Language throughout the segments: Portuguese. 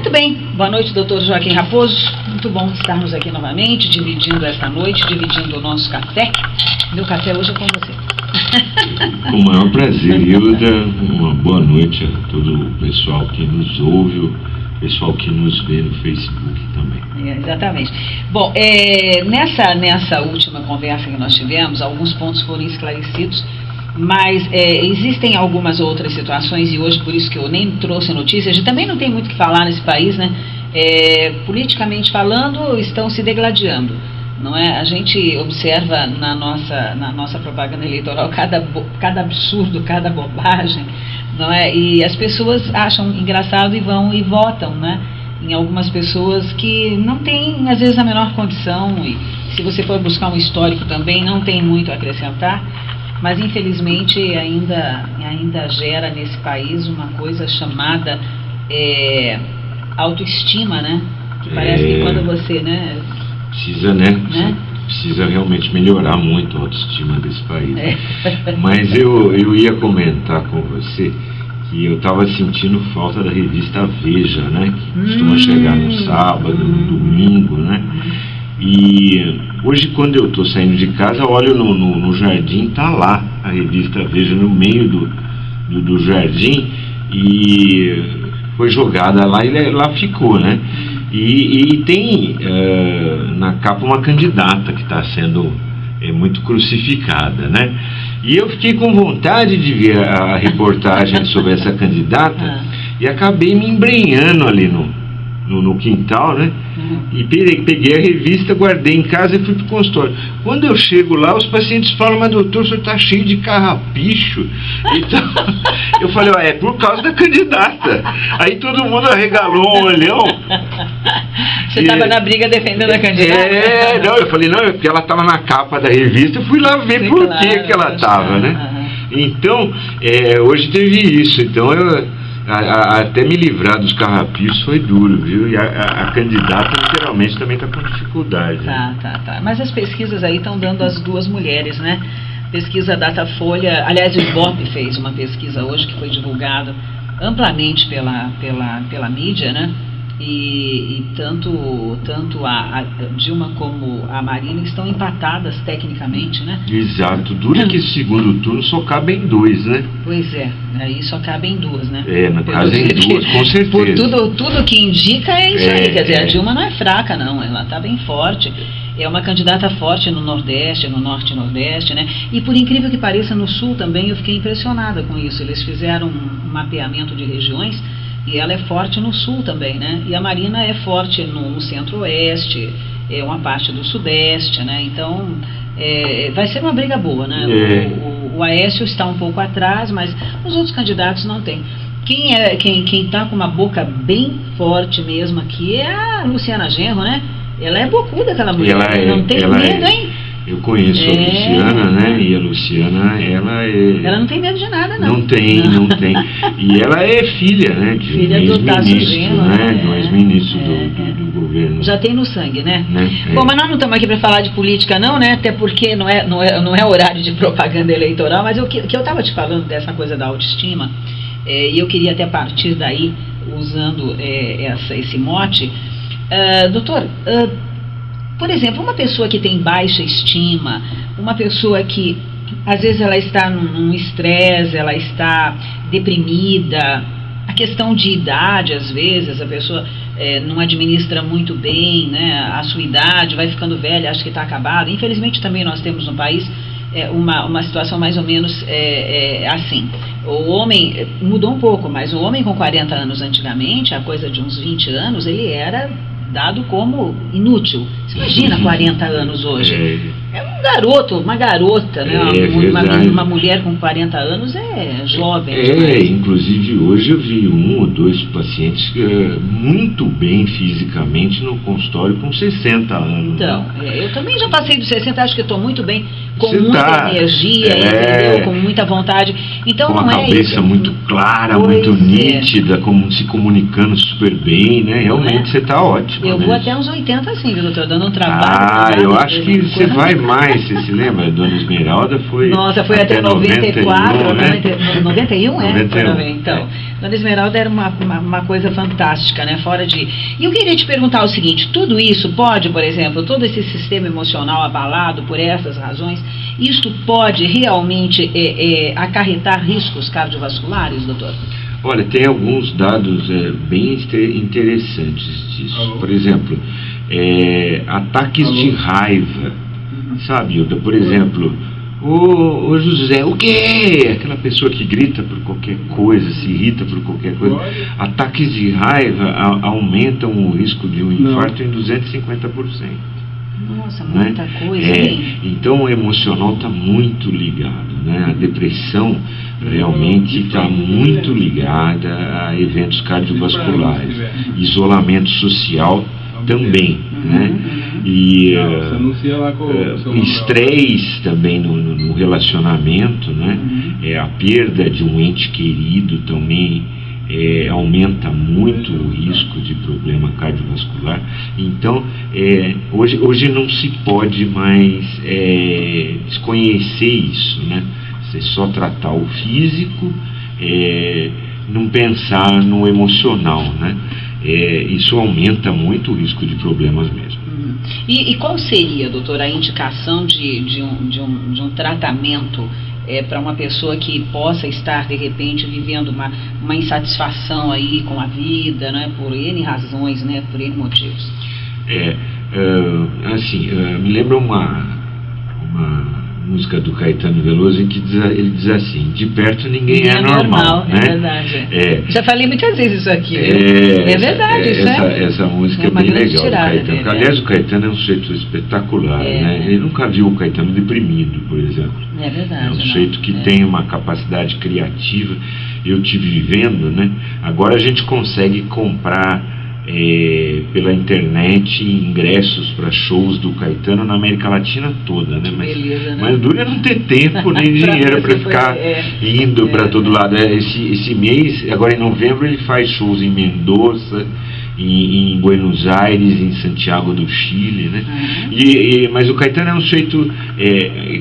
Muito bem, boa noite, doutor Joaquim Raposo. Muito bom estarmos aqui novamente, dividindo esta noite, dividindo o nosso café. Meu café hoje é com você. Com o maior prazer, Hilda. Uma boa noite a todo o pessoal que nos ouve, o pessoal que nos vê no Facebook também. Exatamente. Bom, nessa última conversa que nós tivemos, alguns pontos foram esclarecidos, mas existem algumas outras situações, e hoje por isso que eu nem trouxe notícias. A gente também não tem muito o que falar nesse país, né? Politicamente falando, estão se degladiando, não é? A gente observa na nossa propaganda eleitoral cada absurdo, cada bobagem, não é? E as pessoas acham engraçado e vão e votam, né? Em algumas pessoas que não têm, às vezes, a menor condição, e se você for buscar um histórico também, não tem muito a acrescentar, mas infelizmente ainda gera nesse país uma coisa chamada autoestima, né? Que parece que quando você, né? Precisa realmente melhorar muito a autoestima desse país. Mas eu ia comentar com você que eu estava sentindo falta da revista Veja, né? Que costuma chegar no sábado, no domingo, né? E hoje, quando eu estou saindo de casa, olho no jardim, tá lá a revista Veja no meio do jardim, e foi jogada lá e lá ficou, né? E tem na capa uma candidata que está sendo muito crucificada, né? E eu fiquei com vontade de ver a reportagem sobre essa candidata e acabei me embrenhando ali no quintal, né? E peguei a revista, guardei em casa e fui pro consultório. Quando eu chego lá, os pacientes falam: mas doutor, o senhor tá cheio de carrapicho. Então, eu falei: é por causa da candidata. Aí todo mundo arregalou um olhão. Você estava na briga defendendo a candidata? Não, eu falei: não, é porque ela estava na capa da revista, eu fui lá ver por que ela estava, né? Então, hoje teve isso. Então, até me livrar dos carrapichos foi duro, viu? E a candidata literalmente também está com dificuldade. Tá. Mas as pesquisas aí estão dando as duas mulheres, né? Pesquisa Datafolha, aliás, o Ibope fez uma pesquisa hoje que foi divulgada amplamente pela mídia, né? E tanto a Dilma como a Marina estão empatadas tecnicamente, né? Exato. Dura que esse segundo turno só cabe em dois, né? Pois é, aí só cabe em duas, né? No caso em duas, com certeza. Por tudo que indica é isso aí. Quer dizer, a Dilma não é fraca, não. Ela está bem forte. É uma candidata forte no Nordeste, no Norte e Nordeste, né? E por incrível que pareça, no Sul também eu fiquei impressionada com isso. Eles fizeram um mapeamento de regiões e ela é forte no Sul também, né? E a Marina é forte no Centro-Oeste, uma parte do Sudeste, né? Então, vai ser uma briga boa, né? O Aécio está um pouco atrás, mas os outros candidatos não têm. Quem está com uma boca bem forte mesmo aqui é a Luciana Genro, né? Ela é bocuda, aquela mulher, não tem medo, hein? Eu conheço a Luciana, né? E a Luciana, ela não tem medo de nada, não. Não tem. E ela é filha, né? De filha um do ex-ministro, né? De um ex-ministro do governo. Já tem no sangue, né? Bom, mas nós não estamos aqui para falar de política, não, né? Até porque não é horário de propaganda eleitoral, mas o que eu estava te falando dessa coisa da autoestima, e eu queria até partir daí, usando esse mote. Doutor, por exemplo, uma pessoa que tem baixa estima, uma pessoa que às vezes ela está num estresse, ela está deprimida, a questão de idade, às vezes a pessoa não administra muito bem, né, a sua idade, vai ficando velha, acha que está acabado. Infelizmente também nós temos no país uma situação mais ou menos assim. O homem mudou um pouco, mas o homem com 40 anos antigamente, a coisa de uns 20 anos, ele era dado como inútil. Você imagina 40 anos hoje. É um garoto, uma garota, né? Uma mulher com 40 anos é jovem. Inclusive hoje eu vi 1 ou 2 pacientes muito bem fisicamente no consultório com 60 anos. Então, eu também já passei dos 60, acho que estou muito bem, com muita energia, entendeu? Com muita vontade. Então, com não a cabeça muito clara, muito nítida, se comunicando super bem, né? Realmente você está ótimo. Eu vou até uns 80 assim, viu, doutor? Dando um trabalho. Eu acho que você vai mais, você se lembra? Dona Esmeralda foi... Nossa, foi até 94, 91, né? 91, 91. Então, Dona Esmeralda era uma coisa fantástica, né? Fora de... E eu queria te perguntar o seguinte, tudo isso pode, por exemplo, todo esse sistema emocional abalado por essas razões, isto pode realmente acarretar riscos cardiovasculares, doutor? Olha, tem alguns dados bem interessantes disso. Por exemplo, ataques de raiva, sabe, Hilda? Por exemplo, ô José, o quê? Aquela pessoa que grita por qualquer coisa, se irrita por qualquer coisa. Ataques de raiva aumentam o risco de um infarto em 250%. Nossa, muita coisa, hein? Então o emocional está muito ligado, né? A depressão realmente está muito ligada a eventos cardiovasculares, isolamento social também, né? E estresse também no relacionamento, né? A perda de um ente querido também aumenta muito o risco de problema cardiovascular. Então, hoje não se pode mais desconhecer isso, né? Você só tratar o físico, não pensar no emocional, né? Isso aumenta muito o risco de problemas mesmo. E qual seria, doutora, a indicação de um tratamento para uma pessoa que possa estar, de repente, vivendo uma insatisfação aí com a vida, né, por N razões, né, por N motivos? Me lembra uma música do Caetano Veloso em que ele diz assim: de perto ninguém é normal, né? É verdade. Já falei muitas vezes isso aqui. Verdade, essa música é bem legal do Caetano. Aliás, o Caetano é um sujeito espetacular, né? Ele nunca viu o Caetano deprimido, por exemplo. É verdade. É um sujeito que tem uma capacidade criativa. Eu tive vivendo, né? Agora a gente consegue comprar pela internet ingressos para shows do Caetano na América Latina toda, né? Mas dura não ter tempo nem dinheiro para ficar indo para todo lado. Esse mês, agora em novembro, ele faz shows em Mendoza, em Buenos Aires, em Santiago do Chile, né? Mas o Caetano é um sujeito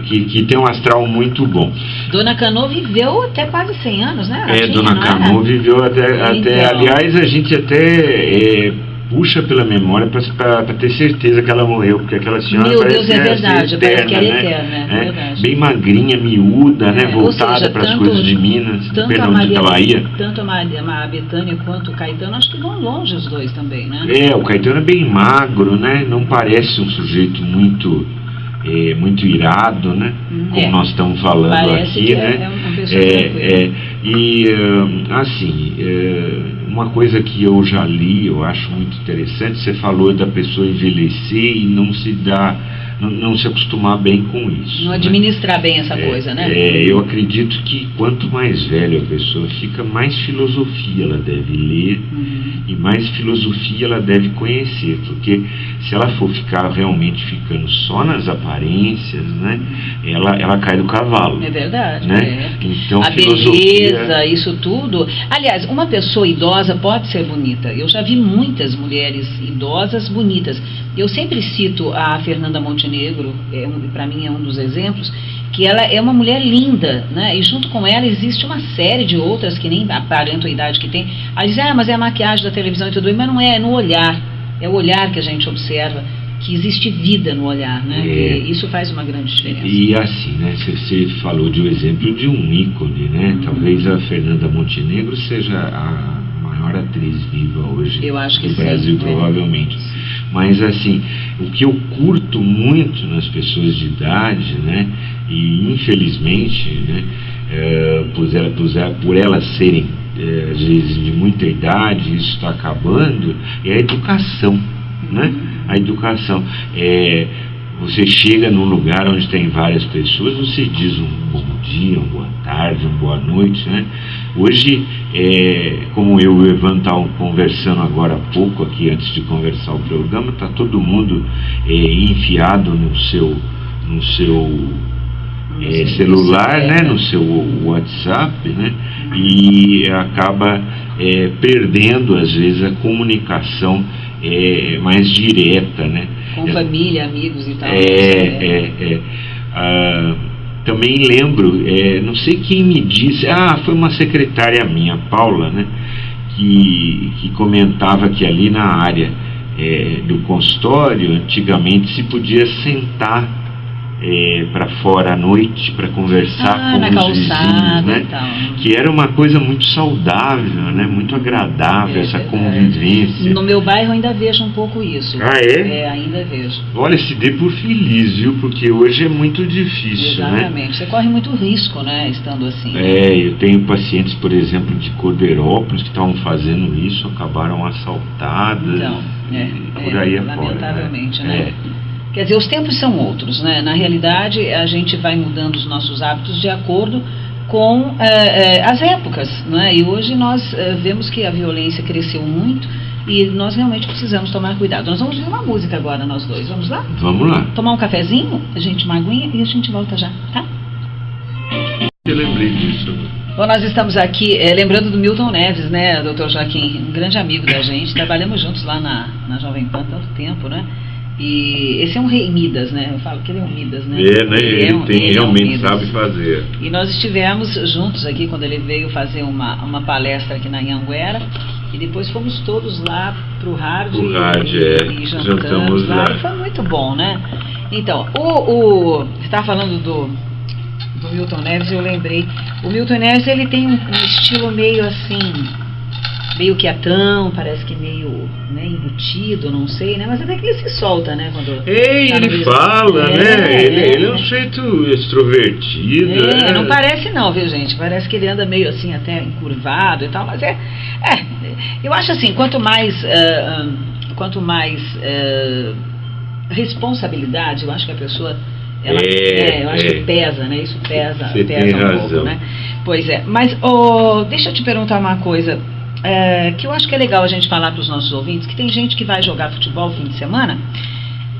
que tem um astral muito bom. Dona Canô viveu até quase 100 anos, né? Dona Canô viveu até aliás, a gente até puxa pela memória para ter certeza que ela morreu, porque aquela senhora parece que era eterna, né? Bem magrinha, miúda, né? Voltada para as coisas de Minas, da Bahia. Tanto a Bethânia quanto o Caetano, acho que vão longe os dois também, né? O Caetano é bem magro, né? Não parece um sujeito muito irado, né? Como nós estamos falando parece aqui, que né? É uma pessoa uma coisa que eu já li, eu acho muito interessante, você falou da pessoa envelhecer e não se acostumar bem com isso. Não administrar bem essa coisa, né? Eu acredito que quanto mais velha a pessoa fica, mais filosofia ela deve ler e mais filosofia ela deve conhecer, porque se ela for ficar realmente ficando só nas aparências, né, ela cai do cavalo. É verdade. Né? Então, a beleza, isso tudo. Aliás, uma pessoa idosa pode ser bonita. Eu já vi muitas mulheres idosas bonitas. Eu sempre cito a Fernanda Montenegro, para mim é um dos exemplos, que ela é uma mulher linda, né? E junto com ela existe uma série de outras que nem aparentam a idade que tem. Ela diz, mas é a maquiagem da televisão e tudo isso, mas não é no olhar. É o olhar que a gente observa, que existe vida no olhar, né? E isso faz uma grande diferença. E assim, né? Você falou de um exemplo de um ícone, né? Talvez a Fernanda Montenegro seja a maior atriz viva hoje no Brasil, provavelmente. Mas assim, o que eu curto muito nas pessoas de idade, né? E infelizmente, né? Por elas serem às vezes de muita idade, isso está acabando, é a educação, né? A educação. Você chega num lugar onde tem várias pessoas, você diz um bom dia, uma boa tarde, uma boa noite, né? Hoje, como eu e o Evan estavam conversando agora há pouco, aqui antes de começar o programa, está todo mundo enfiado no seu celular, né? No seu WhatsApp, né? E acaba perdendo, às vezes, a comunicação mais direta, né? Com família, amigos e tal. Também lembro, não sei quem me disse, foi uma secretária minha, Paula, né? que comentava que ali na área do consultório, antigamente se podia sentar para fora à noite para conversar com os vizinhos, né? Então. Que era uma coisa muito saudável, né? Muito agradável, essa convivência. No meu bairro ainda vejo um pouco isso. Ah, é? Ainda vejo. Olha, se dê por feliz, viu? Porque hoje é muito difícil, Exatamente. né? Você corre muito risco, né? Estando assim. Eu tenho pacientes, por exemplo, de Cordeirópolis que estavam fazendo isso, acabaram assaltadas. Então, por aí lamentavelmente, né? Quer dizer, os tempos são outros, né? Na realidade, a gente vai mudando os nossos hábitos de acordo com as épocas, né? E hoje nós vemos que a violência cresceu muito e nós realmente precisamos tomar cuidado. Nós vamos ver uma música agora, nós dois. Vamos lá? Vamos lá. Tomar um cafezinho, a gente uma aguinha e a gente volta já, tá? Eu lembrei disso. Bom, nós estamos aqui lembrando do Milton Neves, né, doutor Joaquim, um grande amigo da gente. Trabalhamos juntos lá na Jovem Pan há tanto tempo, né? E esse é um rei Midas, né? Eu falo que ele é um Midas, né? Ele realmente sabe fazer. E nós estivemos juntos aqui quando ele veio fazer uma palestra aqui na Anhanguera. E depois fomos todos lá pro Hard e jantamos lá. E foi muito bom, né? Então, você estava falando do Milton Neves, eu lembrei. O Milton Neves, ele tem um estilo meio assim, meio quietão, parece que meio, né, embutido, não sei, né? Mas até que ele se solta, né? Quando ele fala, né? Ele é um jeito extrovertido. Não parece não, viu, gente? Parece que ele anda meio assim, até encurvado e tal, mas eu acho assim, quanto mais responsabilidade, eu acho que a pessoa eu acho que pesa, né? Isso pesa um pouco, né? Pois é, mas deixa eu te perguntar uma coisa que eu acho que é legal a gente falar para os nossos ouvintes, que tem gente que vai jogar futebol fim de semana.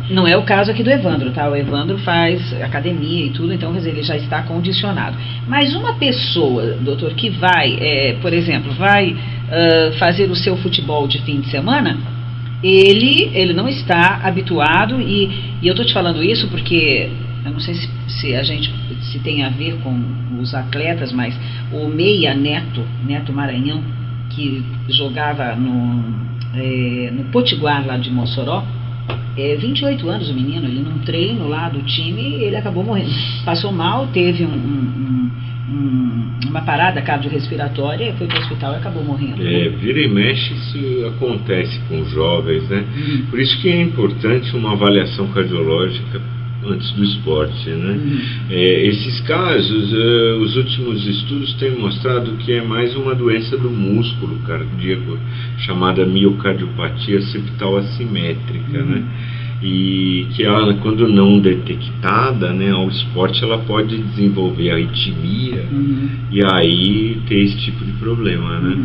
Não é o caso aqui do Evandro, tá? O Evandro faz academia e tudo, então quer dizer, ele já está condicionado. Mas uma pessoa, doutor, que vai, por exemplo, vai fazer o seu futebol de fim de semana, ele não está habituado, e eu estou te falando isso porque eu não sei se tem a ver com os atletas, mas o meia Neto Maranhão, que jogava no Potiguar lá de Mossoró, 28 anos o menino, ele num treino lá do time, ele acabou morrendo. Passou mal, teve uma parada cardiorrespiratória, foi para o hospital e acabou morrendo. Vira e mexe, isso acontece com os jovens, né? Por isso que é importante uma avaliação cardiológica antes do esporte, né? Esses casos, os últimos estudos têm mostrado que é mais uma doença do músculo cardíaco, chamada miocardiopatia septal assimétrica, né? E que ela, quando não detectada, né, ao esporte, ela pode desenvolver arritmia e aí ter esse tipo de problema, né?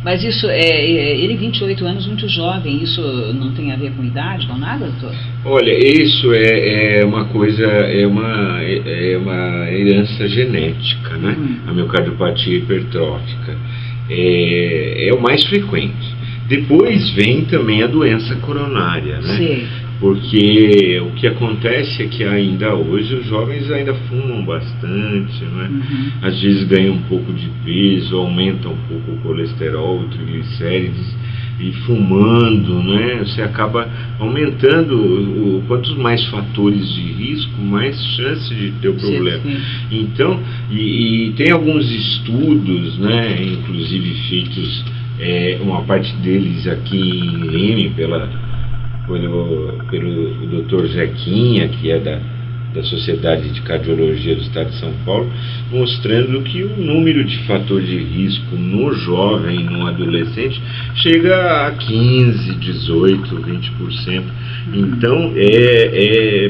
Mas isso, ele 28 anos, muito jovem, isso não tem a ver com idade, com nada, doutor? Olha, isso é uma coisa, é uma herança genética, né? A miocardiopatia hipertrófica é o mais frequente. Depois vem também a doença coronária, né? Sim. Porque o que acontece é que ainda hoje os jovens ainda fumam bastante, né? Às vezes ganham um pouco de peso, aumentam um pouco o colesterol, o triglicérides, e fumando, né? Você acaba aumentando, quantos mais fatores de risco, mais chance de ter o problema. Sim. Então, e tem alguns estudos, né? Inclusive feitos, uma parte deles aqui em Leme, pelo Dr. Zequinha, que é da Sociedade de Cardiologia do Estado de São Paulo, mostrando que o número de fator de risco no jovem e no adolescente chega a 15, 18, 20%. Então,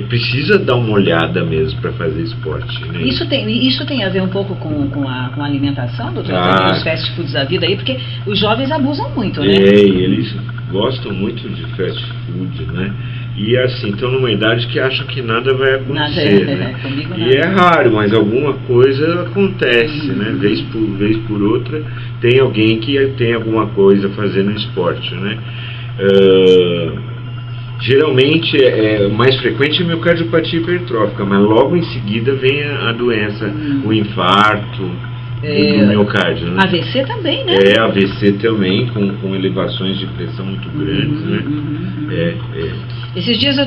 precisa dar uma olhada mesmo para fazer esporte, né? Isso tem a ver um pouco com a alimentação, doutor? Os fast foods da vida aí, porque os jovens abusam muito, né? Eles gostam muito de fast food, né? E assim, estão numa idade que acham que nada vai acontecer, né? E é raro, mas alguma coisa acontece, né? Vez por outra, tem alguém que tem alguma coisa fazendo esporte, né? Geralmente, mais frequente é a miocardiopatia hipertrófica, mas logo em seguida vem a doença, o infarto, do miocárdio, né? AVC também, né? AVC também, com elevações de pressão muito grandes, né? Esses dias eu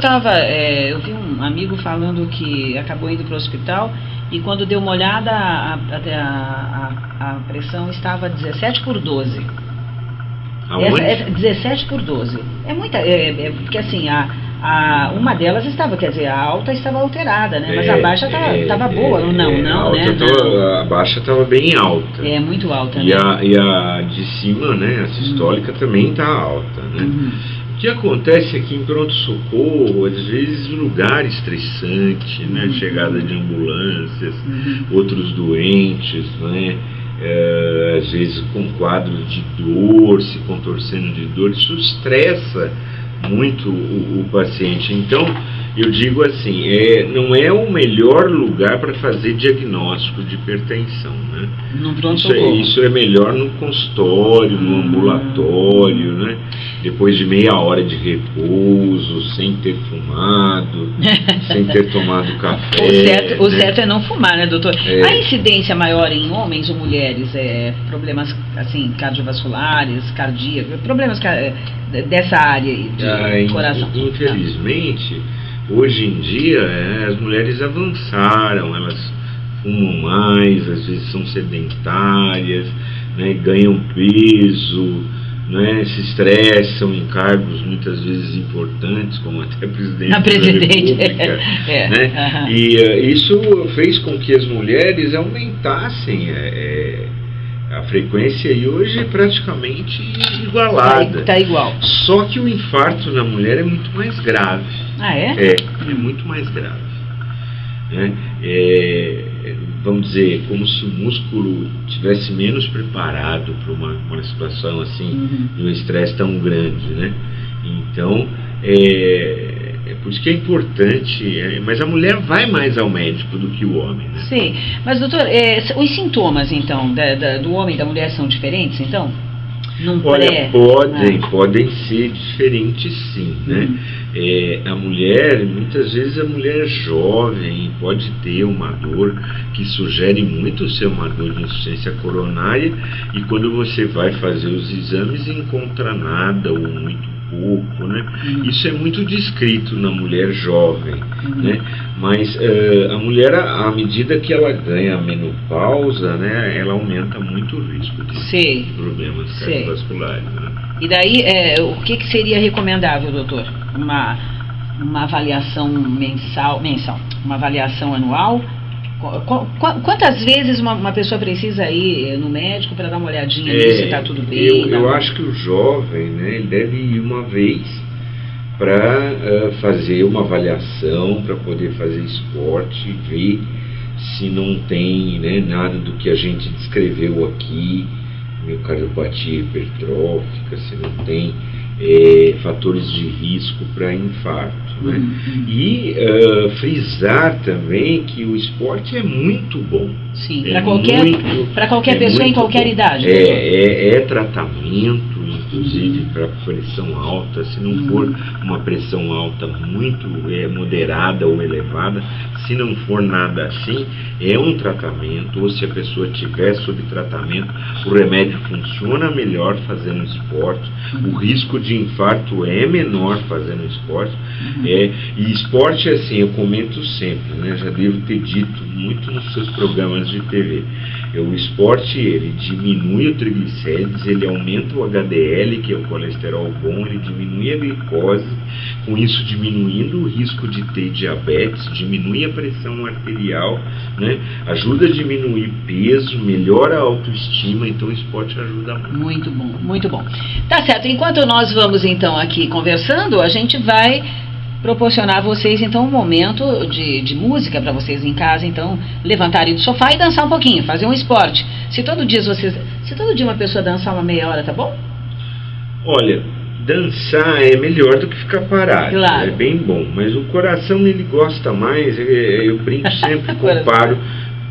vi um amigo falando que acabou indo para o hospital e quando deu uma olhada a pressão estava 17/12. Aonde? 17/12. É muita, porque assim, uma delas estava, quer dizer, a alta estava alterada, né? Mas a baixa estava boa, não, né? A baixa estava bem alta. É muito alta, né? E a de cima, né? A sistólica também está alta, né? O que acontece é que em pronto-socorro, às vezes lugar estressante, né? Chegada de ambulâncias, outros doentes, né? Às vezes com quadros de dor, se contorcendo de dor, isso estressa muito o paciente. Então, eu digo assim, não é o melhor lugar para fazer diagnóstico de hipertensão, né? Isso é melhor no consultório, no ambulatório, né? Depois de meia hora de repouso, sem ter fumado, sem ter tomado café. O certo é não fumar, né, doutor? A incidência maior em homens ou mulheres problemas assim cardiovasculares, cardíacos, problemas dessa área de coração? Infelizmente, hoje em dia as mulheres avançaram, elas fumam mais, às vezes são sedentárias, né, ganham peso, né, se estressam em cargos muitas vezes importantes, como até presidente da República, né? E isso fez com que as mulheres aumentassem a frequência, e hoje é praticamente igualada. Está igual. Só que o infarto na mulher é muito mais grave. É muito mais grave. Né? Vamos dizer, como se o músculo tivesse menos preparado para uma situação assim, de um estresse tão grande, né? Então, por isso que é importante, mas a mulher vai mais ao médico do que o homem, né? Sim, mas doutor, os sintomas então do homem e da mulher são diferentes, então? Olha, podem ser diferentes, sim, né? A mulher, muitas vezes a mulher jovem pode ter uma dor que sugere muito ser uma dor de insuficiência coronária, e quando você vai fazer os exames encontra nada ou muito pouco, né? Isso é muito descrito na mulher jovem, né? Mas a mulher, à medida que ela ganha a menopausa, né, ela aumenta muito o risco de problemas cardiovasculares, né? E daí, o que seria recomendável, doutor? Uma avaliação mensal, uma avaliação anual? Quantas vezes uma pessoa precisa ir no médico para dar uma olhadinha se está tudo bem? Eu acho que o jovem, né, ele deve ir uma vez para fazer uma avaliação, para poder fazer esporte, ver se não tem, né, nada do que a gente descreveu aqui, miocardiopatia hipertrófica, se não tem fatores de risco para infarto, né? E frisar também que o esporte é muito bom. Sim, para qualquer pessoa em qualquer idade. É tratamento, inclusive para pressão alta. Se não for uma pressão alta muito moderada ou elevada, se não for nada assim, é um tratamento. Ou se a pessoa tiver sob tratamento, o remédio funciona melhor fazendo esporte. O risco de infarto é menor fazendo esporte. E esporte, assim, eu comento sempre, né? Já devo ter dito muito nos seus programas de TV. O esporte, ele diminui o triglicérides, ele aumenta o HDL, que é o colesterol bom, ele diminui a glicose, com isso diminuindo o risco de ter diabetes, diminui a pressão arterial, né? Ajuda a diminuir peso, melhora a autoestima, então o esporte ajuda muito. Muito bom, muito bom. Tá certo, enquanto nós vamos então aqui conversando, a gente vai proporcionar a vocês então um momento de música para vocês em casa, então levantarem do sofá e dançar um pouquinho, fazer um esporte. Se todo dia uma pessoa dançar uma meia hora, tá bom? Olha, dançar é melhor do que ficar parado, claro. É bem bom, mas o coração ele gosta mais, eu brinco sempre, comparo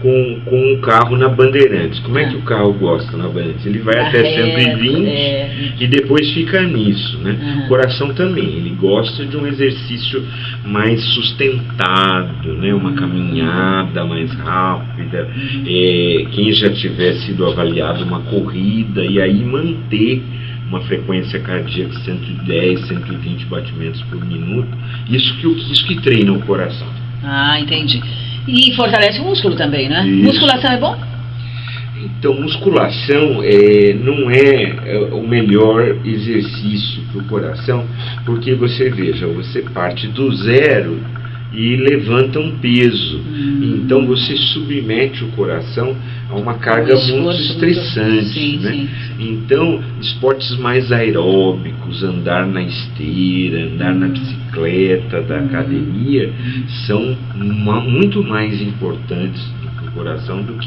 com o carro na Bandeirantes. Como é que o carro gosta na Bandeirantes? Ele vai até 120 e depois fica nisso, né? O coração também, ele gosta de um exercício mais sustentado, né? Uma caminhada mais rápida, quem já tiver sido avaliado uma corrida, e aí manter uma frequência cardíaca de 110, 120 batimentos por minuto, isso que treina o coração. Ah, entendi. E fortalece o músculo também, né? Isso. Musculação é bom? Então, musculação não é o melhor exercício para o coração, porque você parte do zero e levanta um peso. Então, você submete o coração a uma carga muito estressante, né? Sim. Então, esportes mais aeróbicos, andar na esteira, andar na bicicleta da academia, são muito mais importantes para o coração do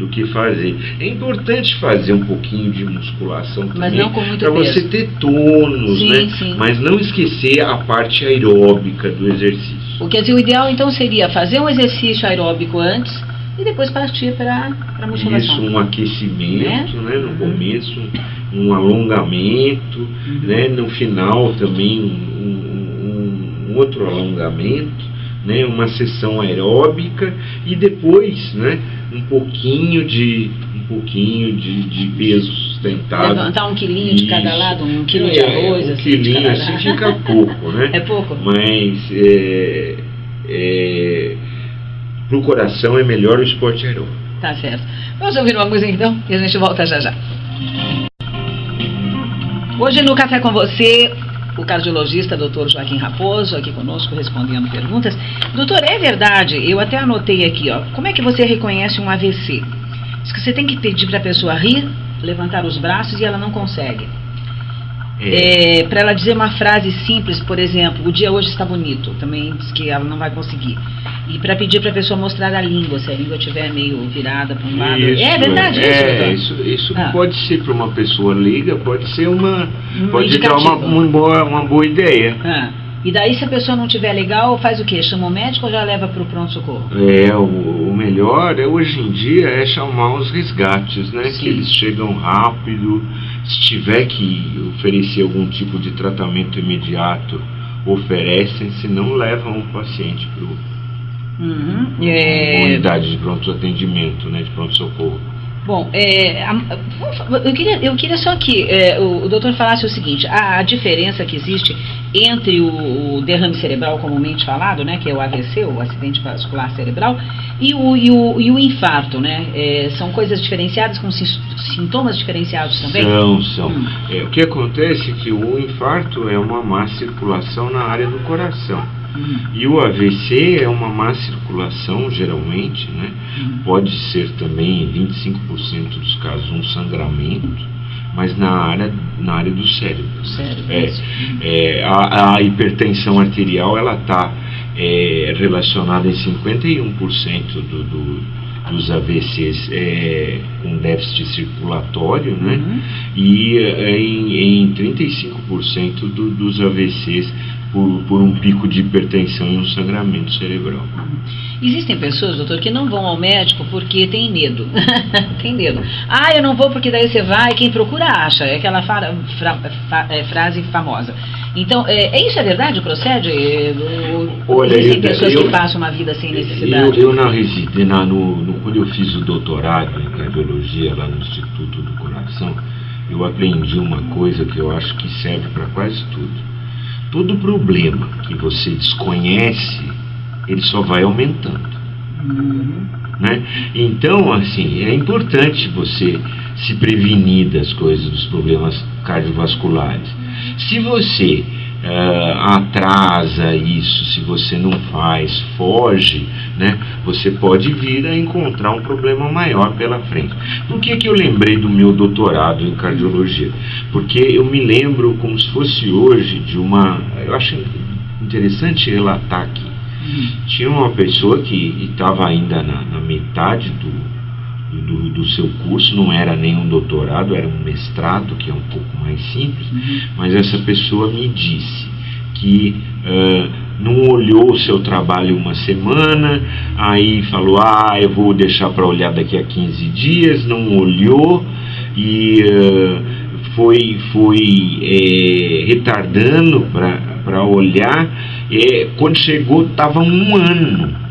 que fazer. É importante fazer um pouquinho de musculação também, para você ter tônus, né? Sim. Mas não esquecer a parte aeróbica do exercício. Quer dizer, o ideal então seria fazer um exercício aeróbico antes e depois partir para a musculação. Isso, um aquecimento, né? No começo, um alongamento, né? No final também um outro alongamento, né? Uma sessão aeróbica e depois, né? Um pouquinho de peso sustentado. Levantar 1 quilinho de cada lado, 1 quilo de arroz. 1 quilinho assim fica pouco, né? É pouco? Mas pro coração é melhor o esporte aeróbico. Tá certo. Vamos ouvir uma música então e a gente volta já já. Hoje no Café com Você, o cardiologista Dr. Joaquim Raposo aqui conosco respondendo perguntas. Doutor, é verdade, eu até anotei aqui, ó, como é que você reconhece um AVC? Diz que você tem que pedir para a pessoa rir, levantar os braços e ela não consegue. Para ela dizer uma frase simples, por exemplo, o dia hoje está bonito, também diz que ela não vai conseguir. E para pedir para a pessoa mostrar a língua, se a língua estiver meio virada para um lado. É verdade isso? Isso pode ser para uma pessoa leiga, pode ser pode dar uma boa ideia. E daí, se a pessoa não estiver legal, faz o quê? Chama o médico ou já leva para o pronto-socorro? O melhor hoje em dia é chamar os resgates, né? Sim. Que eles chegam rápido. Se tiver que oferecer algum tipo de tratamento imediato, oferecem, se não levam o paciente para uma unidade de pronto-atendimento, né? De pronto-socorro. Bom, eu queria só que o doutor falasse o seguinte, a diferença que existe entre o derrame cerebral comumente falado, né, que é o AVC, o acidente vascular cerebral, e o infarto, né? São coisas diferenciadas, com sintomas diferenciados também? São. O que acontece é que o infarto é uma má circulação na área do coração. E o AVC é uma má circulação, geralmente, né? Pode ser também, em 25% dos casos, um sangramento, mas na área do cérebro. A hipertensão arterial, ela está relacionada em 51% dos AVCs com déficit circulatório, né? E em 35% dos AVCs por um pico de hipertensão e um sangramento cerebral. Existem pessoas, doutor, que não vão ao médico porque tem medo. Tem medo. Eu não vou porque daí você vai, quem procura acha. É aquela frase famosa. Então, isso é verdade? Procede? Olha, existem pessoas que passam uma vida sem necessidade? Quando eu fiz o doutorado em cardiologia lá no Instituto do Coração, eu aprendi uma coisa que eu acho que serve para quase tudo. Todo problema que você desconhece, ele só vai aumentando. Né? Então, assim, é importante você se prevenir das coisas, dos problemas cardiovasculares. Se você atrasa isso, se você não faz, foge, né, você pode vir a encontrar um problema maior pela frente. Por que eu lembrei do meu doutorado em cardiologia? Porque eu me lembro como se fosse hoje eu acho interessante relatar aqui. Tinha uma pessoa que estava ainda na metade do seu curso, não era nem um doutorado, era um mestrado, que é um pouco mais simples, mas essa pessoa me disse que não olhou o seu trabalho uma semana, aí falou, eu vou deixar para olhar daqui a 15 dias, não olhou e foi retardando para olhar, quando chegou estava 1 ano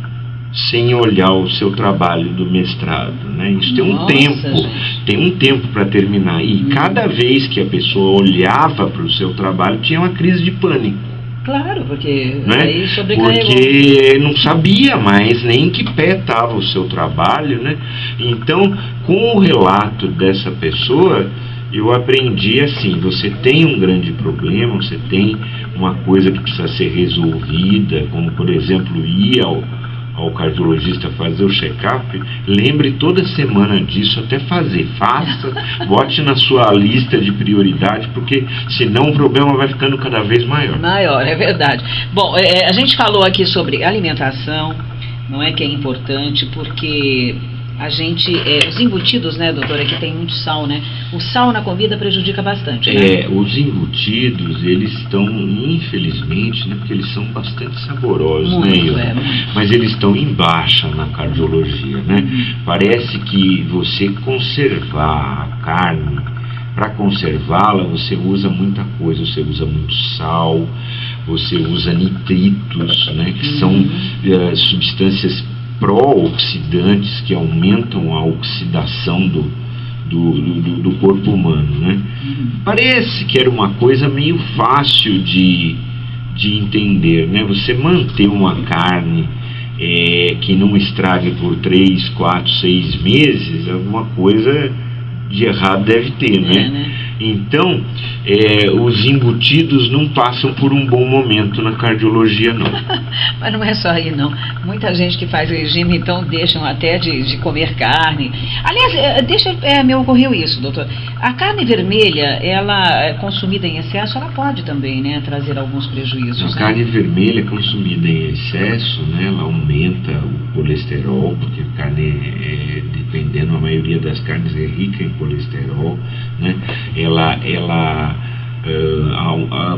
sem olhar o seu trabalho do mestrado, né? Isso tem um tempo para terminar, e cada vez que a pessoa olhava para o seu trabalho tinha uma crise de pânico. Claro, porque né? Aí sobrecarregou. Porque não sabia mais nem em que pé estava o seu trabalho, né? Então, com o relato dessa pessoa, eu aprendi assim, você tem um grande problema, você tem uma coisa que precisa ser resolvida, como por exemplo ir ao cardiologista fazer o check-up, lembre toda semana disso, até faça, bote na sua lista de prioridade, porque senão o problema vai ficando cada vez maior. Maior, é verdade. Bom, a gente falou aqui sobre alimentação, não é que é importante, porque a gente, os embutidos, né, doutora, que tem muito sal, né? O sal na comida prejudica bastante, né? Os embutidos, eles estão, infelizmente, né, porque eles são bastante saborosos, muito, né? Mas eles estão em baixa na cardiologia, né? Parece que você conservar a carne, para conservá-la, você usa muita coisa, você usa muito sal, você usa nitritos, né, que são substâncias pró-oxidantes que aumentam a oxidação do corpo humano, né? Parece que era uma coisa meio fácil de entender, né? Você manter uma carne que não estrague por 3, 4, 6 meses, alguma coisa de errado deve ter, né? Então, os embutidos não passam por um bom momento na cardiologia, não. Mas não é só aí, não. Muita gente que faz regime, então, deixam até de comer carne. Aliás, me ocorreu isso, doutor. A carne vermelha, ela consumida em excesso, ela pode também, né, trazer alguns prejuízos. A carne vermelha consumida em excesso, né, ela aumenta o colesterol, porque a carne, dependendo, a maioria das carnes é rica em colesterol, né? Ela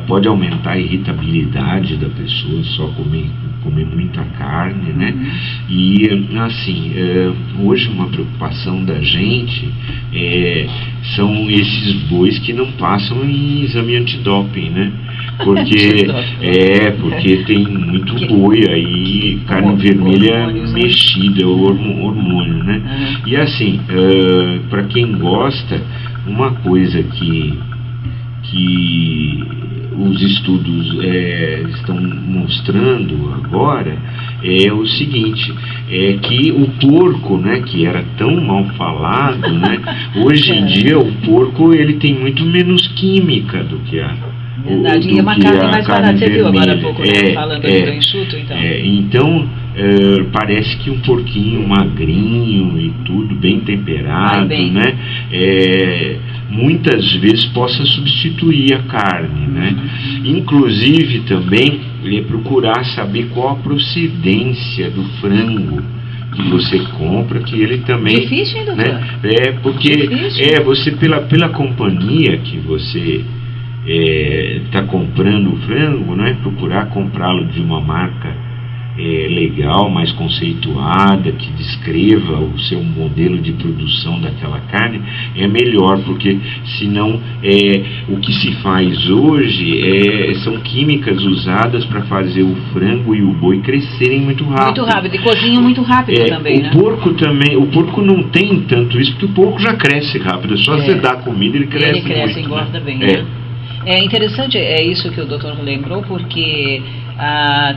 pode aumentar a irritabilidade da pessoa, só comer muita carne, né? E assim, hoje uma preocupação da gente são esses bois que não passam em exame antidoping, né? Porque tem muito boi aí, carne vermelha mexida, hormônio, né? E assim, para quem gosta, uma coisa que os estudos estão mostrando agora é o seguinte, que o porco, né, que era tão mal falado, né, hoje em dia o porco ele tem muito menos química do que a verdade, e é uma carne mais barata, você viu agora há pouco, né, falando do enxuto, então. Então, parece que um porquinho magrinho e tudo, bem temperado, né, muitas vezes possa substituir a carne, né? Inclusive também procurar saber qual a procedência do frango que você compra, que ele também... Difícil, hein, doutor? Né? Porque você, pela companhia que você está comprando o frango, né? Procurar comprá-lo de uma marca legal, mais conceituada, que descreva o seu modelo de produção daquela carne, é melhor, porque senão o que se faz hoje são químicas usadas para fazer o frango e o boi crescerem muito rápido. Muito rápido, e cozinham muito rápido também, né? O porco não tem tanto isso, porque o porco já cresce rápido, é só você dar comida, ele cresce muito. Ele cresce, engorda bem, né? É interessante, isso que o doutor lembrou, porque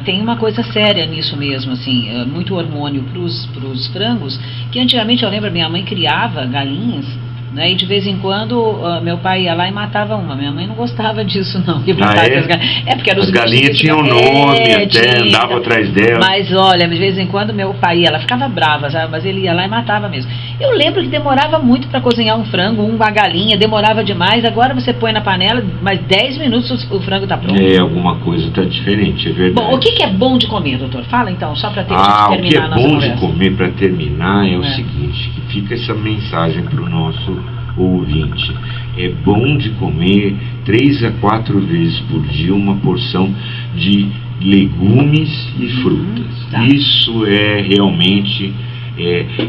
tem uma coisa séria nisso mesmo, assim, muito hormônio para os frangos, que antigamente eu lembro, minha mãe criava galinhas, né, e de vez em quando meu pai ia lá e matava uma. Minha mãe não gostava disso, não. Porque as galinhas tinham nome, até andava atrás dela. Mas olha, de vez em quando meu pai ia, ela ficava brava, sabe? Mas ele ia lá e matava mesmo. Eu lembro que demorava muito para cozinhar um frango, uma galinha, demorava demais. Agora você põe na panela, mais 10 minutos o frango está pronto. Alguma coisa está diferente, é verdade. Bom, o que é bom de comer, doutor? Fala então, só para terminar a nossa conversa. O que é bom de comer, para terminar, é o seguinte, que fica essa mensagem para o nosso ouvinte. É bom de comer 3 a 4 vezes por dia uma porção de legumes e frutas. Tá. Isso é realmente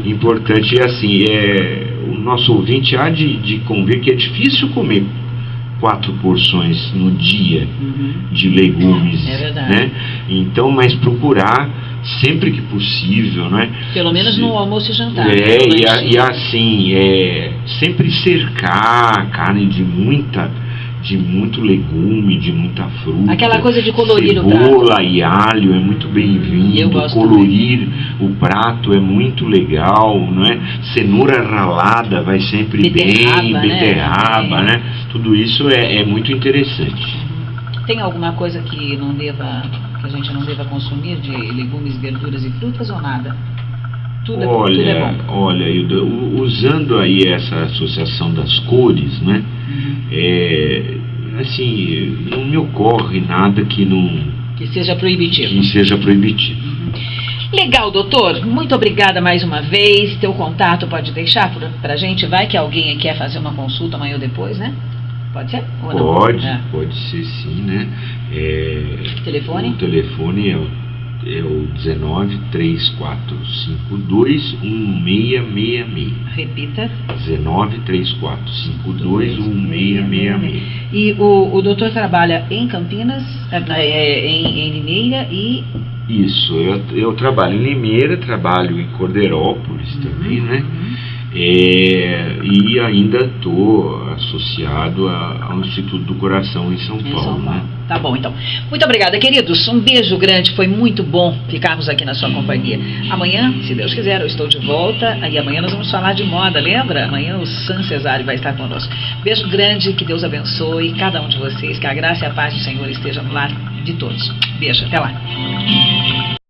importante. E assim, o nosso ouvinte há de convir que é difícil comer 4 porções no dia de legumes, né? Então, mas procurar sempre que possível, né? Pelo menos no almoço e jantar. E assim, sempre cercar a carne de muito legume, de muita fruta. Aquela coisa de colorir o prato. Cebola e alho é muito bem-vindo. Colorir o prato é muito legal, não é? Cenoura ralada vai sempre bem, beterraba, né? Tudo isso é muito interessante. Tem alguma coisa que a gente não deva consumir de legumes, verduras e frutas ou nada? Tudo é bom. Olha, usando aí essa associação das cores, né? Assim, não me ocorre nada que seja proibitivo. Legal, doutor. Muito obrigada mais uma vez. Teu contato pode deixar pra gente? Vai que alguém quer fazer uma consulta amanhã ou depois, né? Pode ser? Ou não? Pode ser sim, né? Telefone? O telefone é o 1934521666. Repita. 1934521666. E o doutor trabalha em Campinas, em Limeira e... Isso, eu trabalho em Limeira, trabalho em Corderópolis também, né? E ainda estou associado ao Instituto do Coração em São Paulo. Né? Tá bom, então. Muito obrigada, queridos. Um beijo grande. Foi muito bom ficarmos aqui na sua companhia. Amanhã, se Deus quiser, eu estou de volta. E amanhã nós vamos falar de moda, lembra? Amanhã o San Cesário vai estar conosco. Beijo grande, que Deus abençoe cada um de vocês. Que a graça e a paz do Senhor esteja no lar de todos. Beijo, até lá.